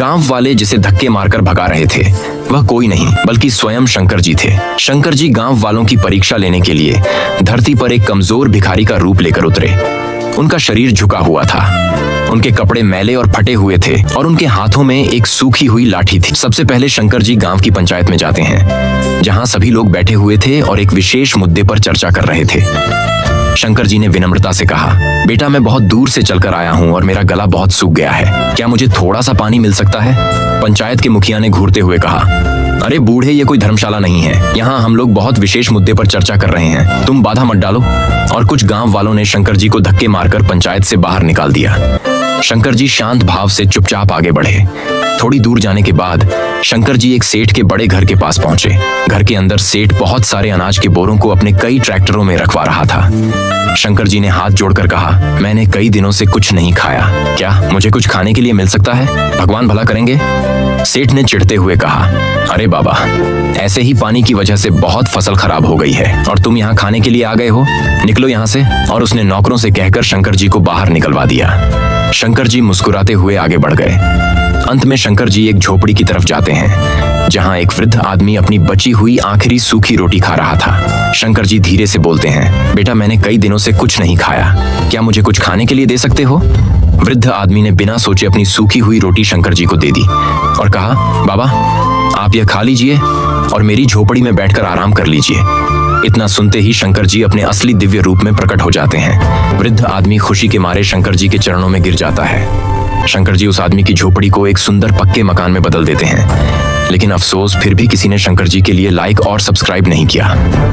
गांव वाले जिसे धक्के मारकर भगा रहे थे वह कोई नहीं बल्कि स्वयं शंकर जी थे। शंकर जी गांव वालों की परीक्षा लेने के लिए धरती पर एक कमजोर भिखारी का रूप लेकर उतरे। उनका शरीर झुका हुआ था, उनके कपड़े मैले और फटे हुए थे और उनके हाथों में एक सूखी हुई लाठी थी। सबसे पहले शंकर जी गांव की पंचायत में जाते हैं, जहां सभी लोग बैठे हुए थे और एक विशेष मुद्दे पर चर्चा कर रहे थे। शंकर जी ने विनम्रता से कहा, बेटा मैं बहुत दूर से चलकर आया हूँ और मेरा गला बहुत सूख गया है, क्या मुझे थोड़ा सा पानी मिल सकता है? पंचायत के मुखिया ने घूरते हुए कहा, अरे बूढ़े ये कोई धर्मशाला नहीं है, यहाँ हम लोग बहुत विशेष मुद्दे पर चर्चा कर रहे हैं, तुम बाधा मत डालो। और कुछ गांव वालों ने शंकर जी को धक्के मारकर पंचायत से बाहर निकाल दिया। शंकर जी शांत भाव से चुपचाप आगे बढ़े। थोड़ी दूर जाने के बाद शंकर जी एक सेठ के बड़े घर के पास पहुंचे। घर के अंदर सेठ बहुत सारे अनाज के बोरों को अपने कई ट्रैक्टरों में रखवा रहा था। शंकर जी ने हाथ जोड़कर कहा, मैंने कई दिनों से कुछ नहीं खाया, क्या मुझे कुछ खाने के लिए मिल सकता है? भगवान भला करेंगे। सेठ ने चिढ़ते हुए कहा, अरे बाबा, ऐसे ही पानी की वजह से बहुत फसल खराब हो गई है और तुम यहाँ खाने के लिए आ गए हो, निकलो यहाँ से। और उसने नौकरों से कहकर शंकर जी को बाहर निकलवा दिया। शंकर जी मुस्कुराते हुए आगे बढ़ गए। अंत में शंकर जी एक झोपड़ी की तरफ जाते हैं, जहां एक वृद्ध आदमी अपनी बची हुई आखिरी सूखी रोटी खा रहा था। शंकर जी धीरे से बोलते हैं, बेटा मैंने कई दिनों से कुछ नहीं खाया, क्या मुझे कुछ खाने के लिए दे सकते हो? वृद्ध आदमी ने बिना सोचे अपनी सूखी हुई रोटी शंकर जी को दे दी और कहा, बाबा आप यह खा लीजिए और मेरी झोपड़ी में बैठकर आराम कर लीजिए। इतना सुनते ही शंकर जी अपने असली दिव्य रूप में प्रकट हो जाते हैं। वृद्ध आदमी खुशी के मारे शंकर जी के चरणों में गिर जाता है। शंकर जी उस आदमी की झोपड़ी को एक सुंदर पक्के मकान में बदल देते हैं, लेकिन अफसोस फिर भी किसी ने शंकर जी के लिए लाइक और सब्सक्राइब नहीं किया।